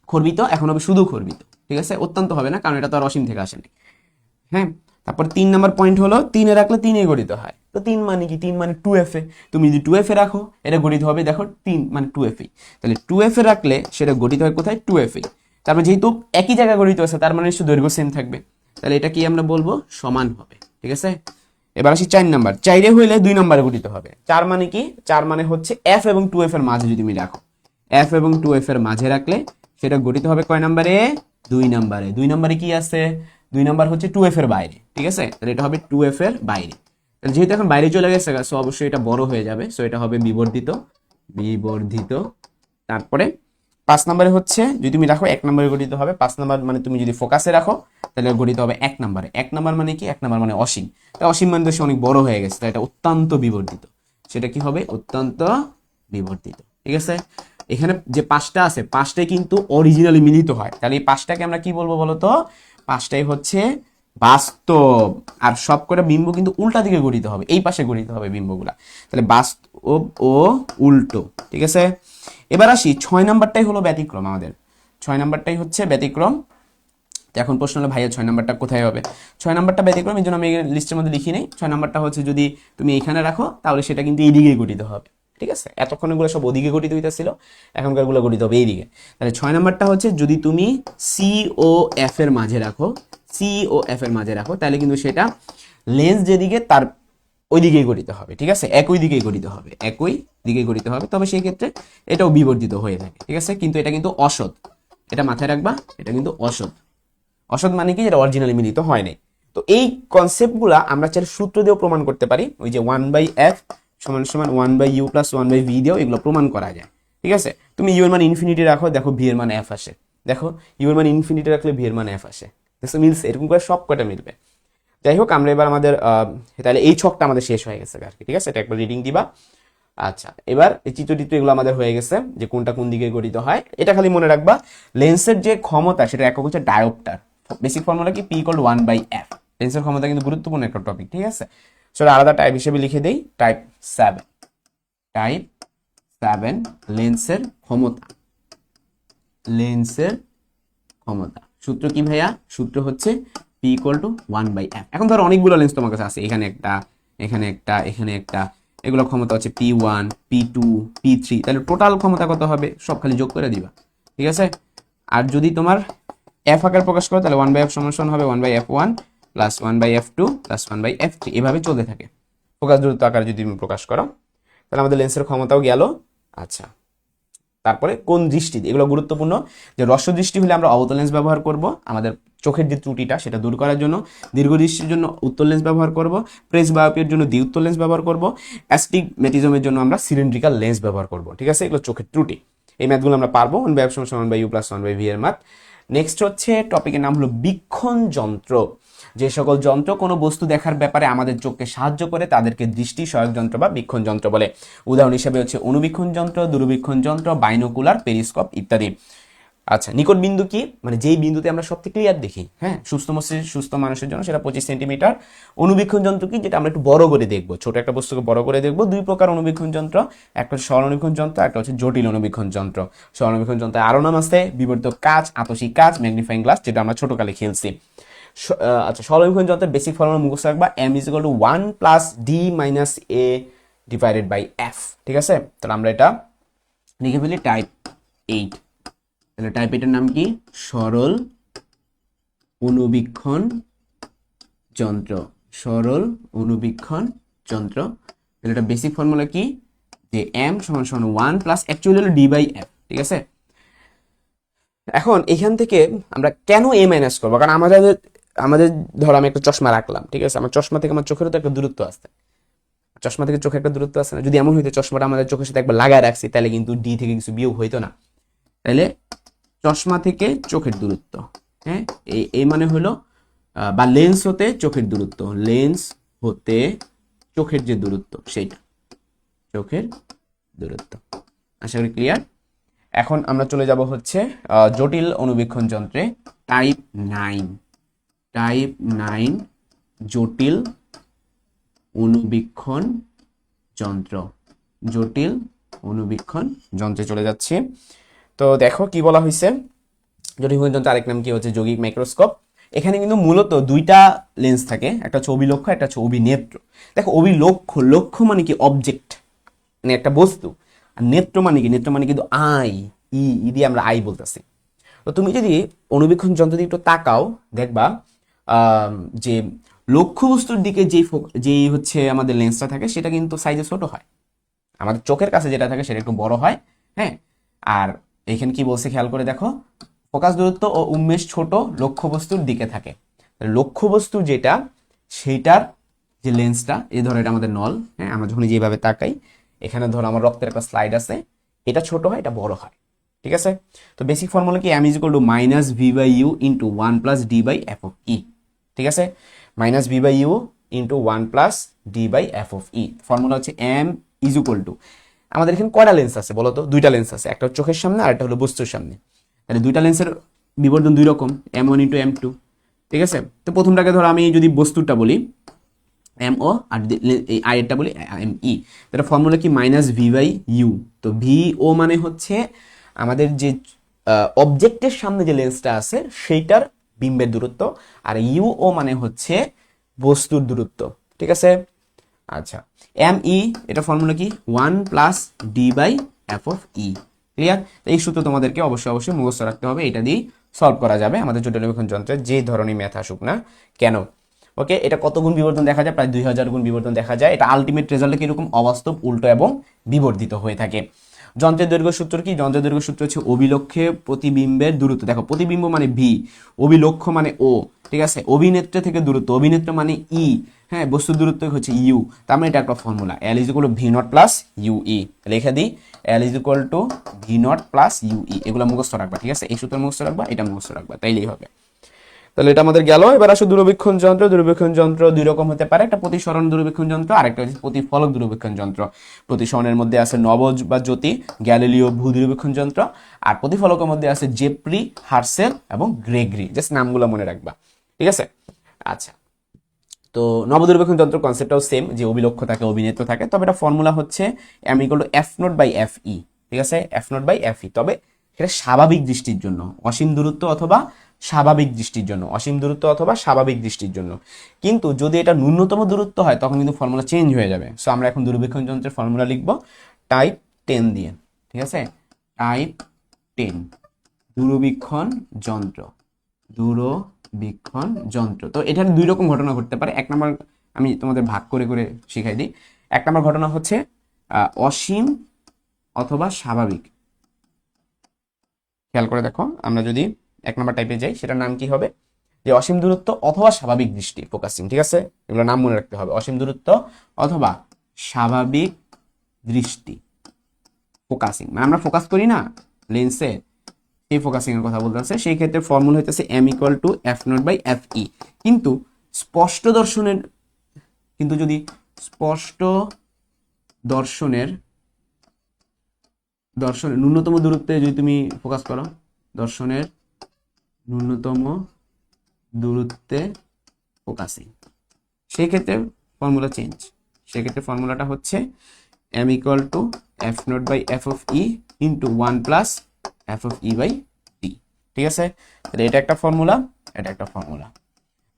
খর্বিত, এখন হবে শুধু খর্বিত, ঠিক আছে, অত্যন্ত হবে না, কারণ এটা তো আর অসীম থেকে আসেনি। হ্যাঁ, তারপর 3 নাম্বার পয়েন্ট হলো 3-এ রাখলে 3-এ গঠিত হয়। তো 3 মানে কি, 3 মানে 2f এ, তুমি যদি 2f এ রাখো এটা গঠিত হবে, দেখো 3 মানে 2f এ, তাহলে 2f এ রাখলে সেটা গঠিত হয় কোথায়, 2f এ। তারপর যেহেতু একই জায়গায় গঠিত আছে তার মানে নিশ্চয়ই দৈর্ঘ্য সেম থাকবে, তাহলে এটা কি আমরা বলবো, সমান হবে, ঠিক আছে। এবার আসি 4 নাম্বার, 4-এ হইলে 2 নাম্বারে গঠিত হবে। 4 মানে কি, 4 মানে হচ্ছে f এবং 2f এর মাঝে যদি তুমি রাখো, f এবং 2f এর মাঝে রাখলে সেটা গঠিত হবে কয় নাম্বারে, 2 নাম্বারে। 2 নাম্বারে কি আছে, 2 নাম্বার হচ্ছে 2f এর বাইরে, ঠিক আছে, তাহলে এটা হবে 2f এর বাইরে। তাহলে যেহেতু এখন বাইরে চলে গেছে, সো অবশ্যই এটা বড় হয়ে যাবে, সো এটা হবে বিবর্ধিত, বিবর্ধিত। তারপরে 5 নাম্বারে হচ্ছে যদি তুমি রাখো 1 নাম্বারে গঠিত হবে, 5 নাম্বার মানে তুমি যদি ফোকাসে রাখো তাহলে গঠিত হবে 1 নাম্বারে। 1 নাম্বার মানে কি, 1 নাম্বার মানে অসীম, তাই অসীম মানে তো সে অনেক বড় হয়ে গেছে, তাই এটা অত্যন্ত বিবর্ধিত, সেটা কি হবে, অত্যন্ত বিবর্ধিত, ঠিক আছে। এখানে যে 5টা আছে 5টাই কিন্তু অরিজিনালি মিলিত হয়, তাহলে এই 5টাকে আমরা কি বলবো বলতো, 5টাই হচ্ছে বাস্তব। আর সব কটা বিম্ব কিন্তু উল্টা দিকে গঠিত হবে, এই পাশে গঠিত হবে বিম্বগুলা, তাহলে বাস্তব ও উল্টো, ঠিক আছে। এবার আসি 6 নাম্বারটাই হলো ব্যতিক্রম, আমাদের 6 নাম্বারটাই হচ্ছে ব্যতিক্রম। তো এখন প্রশ্ন হলো ভাইয়া 6 নাম্বারটা কোথায় হবে, 6 নাম্বারটা ব্যতিক্রম, এই জন্য আমি লিস্টের মধ্যে লিখি নেই। 6 নাম্বারটা হচ্ছে যদি তুমি এখানে রাখো তাহলে সেটা কিন্তু এই দিকে গঠিত হবে, ঠিক আছে। এতক্ষণ এগুলো সব ওদিকে গঠিত হইতেছিল, এখনকার গুলো গঠিত হবে এইদিকে। তাহলে 6 নাম্বারটা হচ্ছে যদি তুমি সি ও এফ এর মাঝে রাখো, সি ও এফ এর মাঝে রাখো, তাহলে কিন্তু সেটা লেন্স যেদিকে তার ওই দিকেই গঠিত হবে, ঠিক আছে, একই দিকেই গঠিত হবে, একই দিকে গঠিত হবে, তবে সেই ক্ষেত্রে এটাও বিবর্ধিত হয়ে থাকে, ঠিক আছে, কিন্তু এটা কিন্তু অসৎ, এটা মাথায় রাখবা, এটা কিন্তু অসৎ। অসৎ মানে কি, যেটা অরিজিনালি মিলিত হয় নাই। তো এই কনসেপ্টগুলা আমরা চাইলে সূত্র দিয়েও প্রমাণ করতে পারি, ওই যে 1/f সমান সমান 1/u প্লাস 1/v দিয়েও এগুলো প্রমাণ করা যায়, ঠিক আছে। তুমি ইউ এর মান ইনফিনিটি রাখো, দেখো ভি এর মান এফ আসে, দেখো ইউ এর মান ইনফিনিটি রাখলে ভি এর মান এফ আসে, দেখো মিলছে, এরকম করে সব কটা মিলবে। যাই হোক, আমরা এবার আমাদের তাহলে এই ছকটা আমাদের শেষ হয়ে গেছে আর কি, ঠিক আছে, এটা একবার রিডিং দিবা। আচ্ছা, এবার এই চিত্রটিত্র এগুলো আমাদের হয়ে গেছে, যে কোনটা কোন দিকে গঠিত হয়, এটা খালি মনে রাখবা। লেন্সের যে ক্ষমতা সেটা একক হচ্ছে ডায়োপ্টার, বেসিক ফর্মুলা কি, পি ইকুয়াল 1/f। লেন্সের ক্ষমতা কিন্তু গুরুত্বপূর্ণ একটা টপিক, ঠিক আছে। সেটা আলাদা টাইপ হিসেবে লিখে দেই, টাইপ 7, টাইপ 7 লেন্সের ক্ষমতা, লেন্সের ক্ষমতা। সূত্র কি ভাইয়া? সূত্র হচ্ছে P = 1/f। এখন ধরো অনেকগুলো লেন্স তোমার কাছে আছে, এখানে একটা, এখানে একটা, এখানে একটা, এগুলো ক্ষমতা হচ্ছে P1, P2, P3, তাহলে টোটাল ক্ষমতা কত হবে? সব খালি যোগ করে দিবা, ঠিক আছে? আর যদি তোমার f আকার প্রকাশ করো তাহলে 1/f সমান হবে 1/f1 plus 1/f2 plus 1/f3, এভাবে চলতে থাকে। ফোকাস দূরত্ব আকারে যদি তুমি প্রকাশ করো তাহলে আমাদের লেন্সের ক্ষমতাও গেল। আচ্ছা, তারপরে কোন দৃষ্টি, এগুলো গুরুত্বপূর্ণ। যে হ্রস্ব দৃষ্টি হলে আমরা অবতল লেন্স ব্যবহার করব আমাদের চোখের যে ত্রুটিটা সেটা দূর করার জন্য, দীর্ঘ দৃষ্টির জন্য উত্তল লেন্স ব্যবহার করব, প্রেস বায়োপিয়ার জন্য দ্বি-উত্তল লেন্স ব্যবহার করব, অ্যাস্টিগমেটিজমের জন্য আমরা সিলিন্ড্রিক্যাল লেন্স ব্যবহার করব, ঠিক আছে? এগুলো চোখের ত্রুটি। এই ম্যাথগুলো আমরা পারবো 1/f = 1/u + 1/v এর ম্যাথ। নেক্সট হচ্ছে টপিকের নাম হলো বীক্ষণ যন্ত্র। যে সকল যন্ত্র কোনো বস্তু দেখার ব্যাপারে আমাদের চোখকে সাহায্য করে তাদেরকে দৃষ্টি সহায়ক যন্ত্র বা বীক্ষণ যন্ত্র বলে। উদাহরণ হিসেবে হচ্ছে অণুবীক্ষণ যন্ত্র, দূরবীক্ষণ যন্ত্র, বাইনোকুলার, পেরিস্কোপ ইত্যাদি। আচ্ছা, নিকট বিন্দু কি? মানে যেই বিন্দুতে আমরা সবথেকে ক্লিয়ার দেখি, হ্যাঁ, সুস্থ মস্তিষ্ক সুস্থ মানুষের জন্য সেটা 25 সেন্টিমিটার। অণুবীক্ষণ যন্ত্র কি? যেটা আমরা একটু বড় করে দেখবো, ছোট একটা বস্তুকে বড় করে দেখবো। দুই প্রকার অণুবীক্ষণ যন্ত্র, একটা হচ্ছে সরল অণুবীক্ষণ যন্ত্র, একটা হচ্ছে জটিল অণুবীক্ষণ যন্ত্র। সরল অণুবীক্ষণ যন্ত্রে আরো নাম আছে, বিবর্ধিত কাঁচ, আতসী কাঁচ, ম্যাগনিফাইং গ্লাস, যেটা আমরা ছোটকালে খেলছি। আচ্ছা, সরল অণুবীক্ষণ যন্ত্রের বেসিক ফর্মুলা মুখস্থ রাখবা, m = 1 + d - a / f, ঠিক আছে? তাহলে আমরা এটা লিখে ফেলি টাইপ 8। তাহলে টাইপ 8 এর নাম কি? সরল অণুবীক্ষণ যন্ত্র। সরল অণুবীক্ষণ যন্ত্র। তাহলে এটা বেসিক ফর্মুলা কি? যে m = 1 প্লাস অ্যাকচুয়ালি হলো d/f, ঠিক আছে? এখন এখান থেকে আমরা কেন a মাইনাস করবো? কারণ আমাদের ধরো আমি একটা চশমা রাখলাম, ঠিক আছে? আমার চশমা থেকে আমার চোখেরও তো একটা দূরত্ব আছে, চশমা থেকে চোখে একটা দূরত্ব আছে না? যদি এমন হইতো চশমাটা আমাদের চোখের সাথে একবার লাগায় রাখছি তাহলে কিন্তু ডি থেকে কিছু বিয়োগ হইতো না। তাহলে চশমা থেকে চোখের দূরত্ব, হ্যাঁ, এই মানে হলো বা লেন্স হতে চোখের দূরত্ব, লেন্স হতে চোখের যে দূরত্ব সেইটা, চোখের দূরত্ব। আশা করি ক্লিয়ার। এখন আমরা চলে যাব হচ্ছে জটিল অণুবীক্ষণ যন্ত্রে, টাইপ 9। টাইপ 9 জটিল অণুবীক্ষণ যন্ত্র। জটিল অণুবীক্ষণ যন্ত্রে চলে যাচ্ছে। তো দেখো কি বলা হয়েছে, জটিল অণুবীক্ষণ যন্ত্রের আরেক নাম কি হচ্ছে যৌগিক মাইক্রোস্কোপ। এখানে কিন্তু মূলত দুইটা লেন্স থাকে, একটা হচ্ছে অভিলক্ষ্য, একটা হচ্ছে অভিনেত্র। দেখো অভিলক্ষ্য, লক্ষ্য মানে কি? অবজেক্ট, মানে একটা বস্তু। আর নেত্র মানে কি? নেত্র মানে কিন্তু আই, ই দিয়ে আমরা আই বলতেছি। তো তুমি যদি অণুবীক্ষণ যন্ত্র দিয়ে একটু তাকাও দেখবা যে লক্ষ্যবস্তুর দিকে যেই হচ্ছে আমাদের লেন্সটা থাকে সেটা কিন্তু সাইজে ছোট হয়, আমাদের চোখের কাছে যেটা থাকে সেটা একটু বড় হয়, হ্যাঁ। আর এখানে কি বলছে খেয়াল করে দেখো, ফোকাস দূরত্ব ও উন্মেষ ছোট লক্ষ্যবস্তুর দিকে থাকে। লক্ষ্যবস্তু যেটা সেইটার যে লেন্সটা, এই ধরো এটা আমাদের নল, হ্যাঁ, আমরা যখন যেভাবে তাকাই, এখানে ধরো আমার রক্তের একটা স্লাইড আছে, এটা ছোট হয়, এটা বড় হয়, ঠিক আছে? তো বেসিক ফর্মুলা কি? m = -v/u × 1 + d/f of e, ঠিক আছে? -v/u × 1 + d/f of e। Formula হচ্ছে m = আমাদের এখানে কয়টা লেন্স আছে বলো তো? দুইটা লেন্স আছে, একটা চোখের সামনে আর একটা হলো বস্তুর সামনে। তাহলে দুইটা লেন্সের বিবর্ধন দুই রকম, m1 × m2, ঠিক আছে? তো প্রথমটাকে ধরো আমি যদি বস্তুটা বলি mo আর এই আইয়েরটা বলি me, তাহলে ফর্মুলা কি? -v/u। তো vo মানে হচ্ছে আমাদের যে অবজেক্টের সামনে যে লেন্সটা আছে সেইটার বিম্বের দূরত্ব, আর uo মানে হচ্ছে বস্তুর দূরত্ব, ঠিক আছে? আচ্ছা, me এটা ফর্মুলা কি? 1 + d/f of e, ক্লিয়ার? এই সূত্র তোমাদেরকে অবশ্যই মুখস্থ রাখতে হবে, এটা দিয়ে সলভ করা যাবে আমাদের জটিল অণুবীক্ষণ যন্ত্রের যে ধরনের ম্যাথ আসুক না কেন। ওকে, এটা কত গুণ বিবর্তন দেখা যায়? প্রায় 2000 গুণ বিবর্তন দেখা যায়। এটা আলটিমেট রেজাল্টে কিরকম? অবাস্তব, উল্টো এবং বিবর্ধিত হয়ে থাকে। যন্ত্রের দৈর্ঘ্য সূত্র কি? যন্ত্রের দৈর্ঘ্য সূত্র হচ্ছে অভিলক্ষে প্রতিবিম্বের দূরত্ব। দেখো প্রতিবিম্ব মানে ভি, অভিলক্ষ্য মানে ও, ঠিক আছে? অভিনেত্র থেকে দূরত্ব, অভিনেত্র মানে ই, হ্যাঁ, বস্তুর দূরত্ব হচ্ছে ইউ। তার মানে এটা একটা ফর্মুলা, L = v0 + ue। লিখে দিই L = v0 + ue। এগুলো মুখস্থ রাখবা, ঠিক আছে? এই সূত্র মুখস্থ রাখবা, এটা মুখস্থ রাখবা, তাইলেই হবে। তাহলে এটা আমাদের গেল। এবার আসো দূরবীক্ষণ যন্ত্র। দূরবীক্ষণ যন্ত্র দুই রকম হতে পারে, একটা প্রতিসরণ দূরবীক্ষণ যন্ত্র, আরেকটা হচ্ছে প্রতিফলক দূরবীক্ষণ যন্ত্র। প্রতিসরণের মধ্যে আছে নবজ বা জ্যোতি, গ্যালিলিও ভূ দূরবীক্ষণ যন্ত্র, আর প্রতিফলকের মধ্যে আছে জেপ্রি, হার্সেল এবং গ্রেগরি। জাস্ট নামগুলো মনে রাখবা, ঠিক আছে? আচ্ছা, তো নবদূরবীক্ষণ যন্ত্র কনসেপ্টটাও সেম, যে অভিলক্ষ্য থাকে, অভিনেত্র থাকে, তবে এটা ফর্মুলা হচ্ছে m = f0/fe, ঠিক আছে? f0/fe। তবে সেটা স্বাভাবিক দৃষ্টির জন্য, অসীম দূরত্ব অথবা স্বাভাবিক দৃষ্টির জন্য, অসীম দূরত্ব অথবা স্বাভাবিক দৃষ্টির জন্য। কিন্তু যদি এটা ন্যূনতম দূরত্ব হয় তখন কিন্তু ফর্মুলা চেঞ্জ হয়ে যাবে। সো আমরা এখন দূরবীক্ষণ যন্ত্রের ফর্মুলা লিখব টাইপ 10 দিয়ে, ঠিক আছে? টাইপ 10 দূরবীক্ষণ যন্ত্র, দূরবীক্ষণ যন্ত্র। তো এখানে দুই রকম ঘটনা ঘটতে পারে। এক নম্বর আমি তোমাদের ভাগ করে করে শিখাই দিই। এক নম্বর ঘটনা হচ্ছে অসীম অথবা স্বাভাবিক। খেয়াল করে দেখো, আমরা যদি এক নম্বর টাইপে যাই সেটার নাম কি হবে, যে অসীম দূরত্ব অথবা স্বাভাবিক দৃষ্টি ফোকাসিং, ঠিক আছে? এগুলো নাম মনে রাখতে হবে, অসীম দূরত্ব অথবা স্বাভাবিক দৃষ্টি ফোকাসিং। মানে আমরা ফোকাস করি না লেন্সে, এই ফোকাসিং এর কথা বলতেছে। সেই ক্ষেত্রে ফর্মুলা হইতেছে m ইকুয়াল টু f0/fe। কিন্তু স্পষ্ট দর্শনের, কিন্তু যদি স্পষ্ট দর্শনের ন্যূনতম দূরত্বে যদি তুমি ফোকাস করো, দর্শনের ন্যূনতম দূরত্বে ফোকাসিং, সেই ক্ষেত্রে ফর্মুলা চেঞ্জ। সেক্ষেত্রে ফর্মুলাটা হচ্ছে m equal to f0/f(e) into 1 plus f(e/t), ঠিক আছে? তাহলে এটা একটা ফর্মুলা, এটা একটা ফর্মুলা।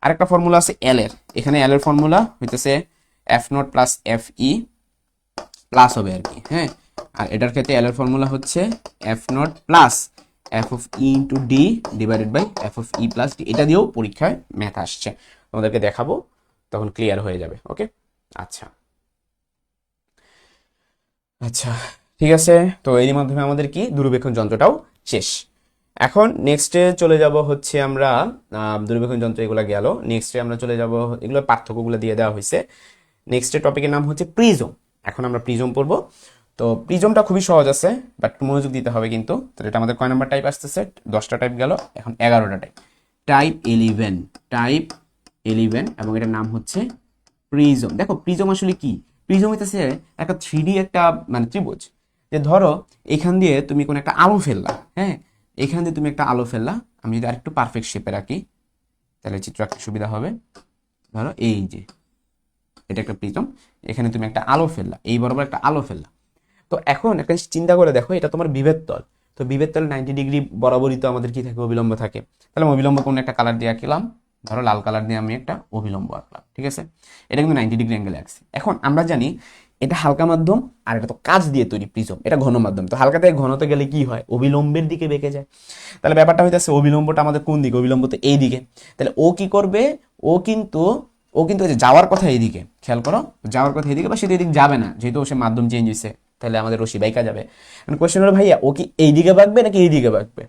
আরেকটা ফর্মুলা আছে এল এর। এখানে এল এর ফর্মুলা হইতেছে f0 প্লাস fe প্লাস হবে আর কি, হ্যাঁ। আর এটার ক্ষেত্রে এল এর ফর্মুলা হচ্ছে f0 plus f(e) into d divided by f(e) plus d। এটা দিয়েও পরীক্ষায় ম্যাথ আসছে, তোমাদেরকে দেখাবো, তখন ক্লিয়ার হয়ে যাবে। ওকে, আচ্ছা আচ্ছা, ঠিক আছে। তো এর মাধ্যমে আমাদের কি দূরবীক্ষণ যন্ত্রটাও শেষ। এখন নেক্সটে চলে যাব হচ্ছে আমরা দূরবীক্ষণ যন্ত্র এগুলো গেল। নেক্সটে আমরা চলে যাব, এগুলো পার্থক্যগুলো দিয়ে দেওয়া হয়েছে। নেক্সটের টপিকের নাম হচ্ছে প্রিজম। এখন আমরা প্রিজম পড়বো। তো প্রিজমটা খুবই সহজ আছে, বাট মনোযোগ দিতে হবে কিন্তু। তো এটা আমাদের কয় নাম্বার টাইপ আসতেছে? 10টা টাইপ গেল, এখন 11টা টাইপ। টাইপ 11, টাইপ 11, এবং এটার নাম হচ্ছে প্রিজম। দেখো প্রিজম আসলে কি? প্রিজম হইতেছে একটা 3D একটা মানে ত্রিভুজ। যে ধরো এখান দিয়ে তুমি কোনো একটা আলো ফেললা, হ্যাঁ, এখান দিয়ে তুমি একটা আলো ফেললা। আমি যদি আরেকটু পারফেক্ট শেপে রাখি তাহলে চিত্র আঁকতে সুবিধা হবে। ধরো এই যে এটা একটা প্রিজম, এখানে তুমি একটা আলো ফেললা, এই বরাবর একটা আলো ফেললা। তো এখন একটা চিন্তা করে দেখো, এটা তোমার বিভেদ তল। তো বিভেদ তল 90 ডিগ্রি বরাবরই তো আমাদের কি থাকে, অবিলম্ব থাকে। তাহলে অবিলম্ব কোন একটা কালার দিয়ে আঁকলাম, ধরো লাল কালার দিয়ে আমি একটা অবিলম্ব আঁকলাম, ঠিক আছে? এটা কিন্তু 90 ডিগ্রি অ্যাঙ্গেলে আঁকছি। এখন আমরা জানি এটা হালকা মাধ্যম, আর এটা তো কাঁচ দিয়ে তৈরি প্রিজম, এটা ঘন মাধ্যম। তো হালকা থেকে ঘনতে গেলে কি হয়, অবিলম্বের দিকে বেঁকে যায়। তাহলে ব্যাপারটা হইতেছে অবিলম্বটা আমাদের কোন দিকে, অবিলম্ব তো এই দিকে। তাহলে ও কি করবে, ও কিন্তু যাওয়ার কথা এইদিকে, খেয়াল করো, যাওয়ার কথা এইদিকে, বা সে এদিকে যাবে না, যেহেতু সে মাধ্যম চেঞ্জ হয়েছে। তাহলে আমাদের রশি বাইকা যাবে। কোয়েশ্চেন হলো ভাইয়া ও কি এই দিকে বাঁকবে নাকি এই দিকে বাঁকবে?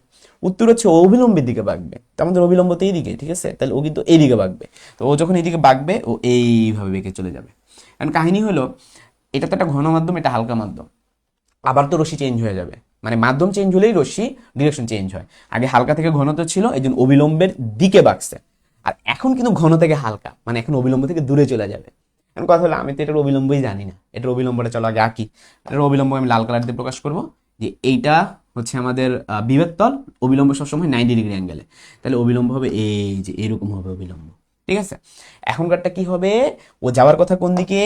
উত্তর হচ্ছে ও অবিলম্বের দিকে বাঁকবে। তো আমাদের অবিলম্ব তো এইদিকে, ঠিক আছে? তাহলে ও কিন্তু এইদিকে বাঁকবে। তো ও যখন এইদিকে বাঁকবে ও এইভাবে বেঁকে চলে যাবে। কারণ কাহিনী হলো এটা তো একটা ঘন মাধ্যম, এটা হালকা মাধ্যম। আবার তো রশি চেঞ্জ হয়ে যাবে, মানে মাধ্যম চেঞ্জ হলেই রশি ডিরেকশন চেঞ্জ হয়। আগে হালকা থেকে ঘনত্ব ছিল, এই জন্য অবিলম্বের দিকে বাঁকছে। আর এখন কিন্তু ঘন থেকে হালকা, মানে এখন অবিলম্ব থেকে দূরে চলে যাবে। এখন কথা হলো আমি তো এটার অবিলম্বই জানি না, এটার অবিলম্বটা চলো আগে আঁকি। এটার অবিলম্ব আমি লাল কালার দিয়ে প্রকাশ করব, যে এইটা হচ্ছে আমাদের বিভেদ তল, অবিলম্ব সবসময় 90 ডিগ্রি অ্যাঙ্গেলে। তাহলে অবিলম্ব হবে এই যে এরকম হবে অবিলম্ব, ঠিক আছে? এখনকারটা কি হবে, ও যাওয়ার কথা কোন দিকে,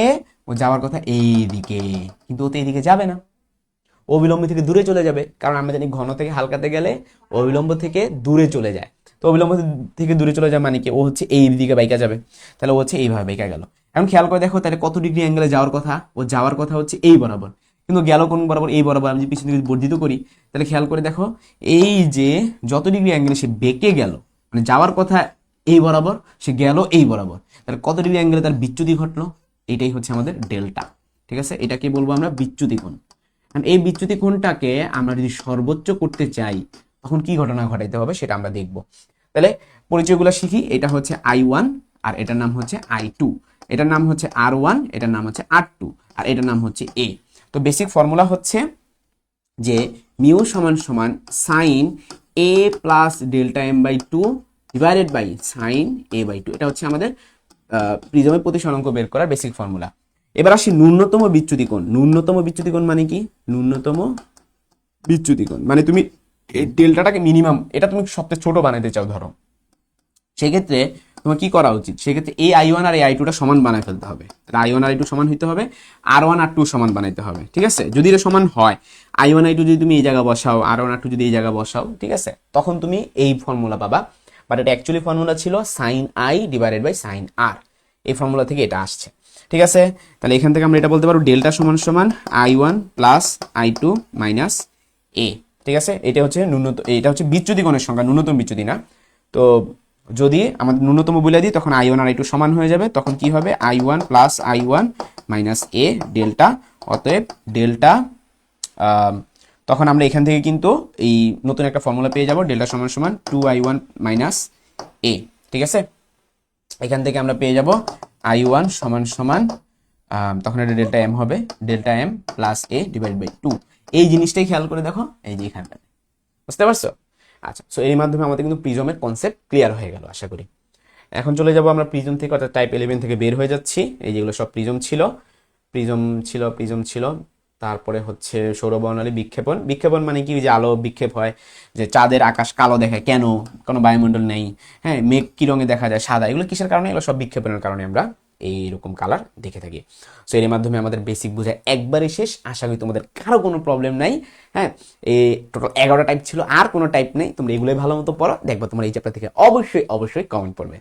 ও যাওয়ার কথা এই দিকে, কিন্তু ও তো এইদিকে যাবে না, অবিলম্ব থেকে দূরে চলে যাবে। কারণ আমরা জানি ঘন থেকে হালকাতে গেলে অবিলম্ব থেকে দূরে চলে যায়। তো অবিলম্ব থেকে দূরে চলে যায় মানে কি, ও হচ্ছে এই দিকে বাইকা যাবে। তাহলে ও হচ্ছে এইভাবে বাইকা গেল। এখন খেয়াল করে দেখো, তাহলে কত ডিগ্রি অ্যাঙ্গেলে যাওয়ার কথা, ও যাওয়ার কথা হচ্ছে এই বরাবর, কিন্তু গেল কোন বরাবর, এই বরাবর। আমি যদি পিছন দিকে বর্ধিত করি তাহলে খেয়াল করে দেখো, এই যে যত ডিগ্রি অ্যাঙ্গেলে সে বেঁকে গেল, মানে যাওয়ার কথা এই বরাবর, সে গেল এই বরাবর, তাহলে কত ডিগ্রি অ্যাঙ্গেলে তার বিচ্যুতি ঘটলো, এটাই হচ্ছে আমাদের ডেল্টা, ঠিক আছে? এটাকে বলবো আমরা বিচ্যুতি কোণ। এই বিচ্যুতি কোণটাকে আমরা যদি সর্বোচ্চ করতে চাই তখন কি ঘটনা ঘটাইতে হবে সেটা আমরা দেখব। তাহলে পরিচয়গুলো শিখি। এটা হচ্ছে I1, আর এটার নাম হচ্ছে I2, এটার নাম হচ্ছে R1, এটার নাম হচ্ছে R2, আর এটার নাম হচ্ছে A। তো বেসিক ফর্মুলা হচ্ছে যে মিউ সমান সমান sine A plus delta m by 2 divided by sine A by 2। এটা হচ্ছে আমাদের প্রিজমের প্রতিসরাঙ্ক বের করার বেসিক ফর্মুলা। এবার আসি ন্যূনতম বিচ্যুতি কোণ। ন্যূনতম বিচ্যুতি কোণ মানে কি? ন্যূনতম বিচ্যুতি কোণ মানে তুমি এই ডেল্টাটাকে মিনিমাম, এটা তুমি সবচেয়ে ছোট বানাইতে চাও ধরো, সেক্ষেত্রে তোমার কি করা উচিত, সেক্ষেত্রে এই I1 আর এই I2টা সমান বানায় ফেলতে হবে। I1 আর I2 সমান হইতে হবে, R1 R2 সমান বানাইতে হবে, ঠিক আছে? যদি এটা সমান হয়, I1 I2 যদি তুমি এই জায়গা বসাও, R1 R2 যদি এই জায়গা বসাও, ঠিক আছে, তখন তুমি এই ফর্মুলা পাবা। বাট এটা অ্যাকচুয়ালি ফর্মুলা ছিল sine I divided by sine R, এই ফর্মুলা থেকে এটা আসছে, ঠিক আছে? তাহলে এখান থেকে আমরা এটা বলতে পারবো ডেল্টা সমান সমান I1 plus I2 minus A, ঠিক আছে? এটা হচ্ছে ন্যূনতম, এটা হচ্ছে বিচ্যুতি কোণের সংখ্যা, ন্যূনতম বিচ্যুতি না। তো যদি আমাদের ন্যূনতম বলে দিই, তখন I1 আর I2 সমান হয়ে যাবে, তখন কি হবে I1 plus I1 minus A delta, অতএব ডেল্টা, তখন আমরা এখান থেকে কিন্তু এই নতুন একটা ফর্মুলা পেয়ে যাব, ডেল্টা সমান সমান 2I1 মাইনাস A, ঠিক আছে? এখান থেকে আমরা পেয়ে যাব I1 সমান সমান, তখন এটা ডেল্টা এম হবে, delta M plus A divide by 2। এই জিনিসটাই খেয়াল করে দেখো, এই যে এখানটা, বুঝতে পারছো? আচ্ছা, সো এর মাধ্যমে আমাদের কিন্তু প্রিজমের কনসেপ্ট ক্লিয়ার হয়ে গেল আশা করি। এখন চলে যাব আমরা প্রিজম থেকে, অর্থাৎ টাইপ 11 থেকে বের হয়ে যাচ্ছি। এই যেগুলো সব প্রিজম ছিল, প্রিজম ছিল, তারপরে হচ্ছে সৌরবর্ণালী বিক্ষেপণ। বিক্ষেপণ মানে কি, যে আলো বিক্ষেপ হয়, যে চাঁদের আকাশ কালো দেখায় কেন, কোনো বায়ুমণ্ডল নেই, হ্যাঁ, মেঘ কি রঙে দেখা যায়, সাদা, এগুলো কিসের কারণে? এগুলো সব বিক্ষেপণের কারণে আমরা এইরকম কালার দেখে থাকি। সো এর মাধ্যমে আমাদের বেসিক বোঝা একবারই শেষ। আশা করি তোমাদের কারো কোনো প্রবলেম নাই। হ্যাঁ, এই টোটাল 11টা টাইপ ছিল, আর কোনো টাইপ নেই। তোমরা এগুলোই ভালো মতো পড়ো, দেখবো তোমার এই চ্যাপ্টার থেকে অবশ্যই কমেন্ট পড়বে।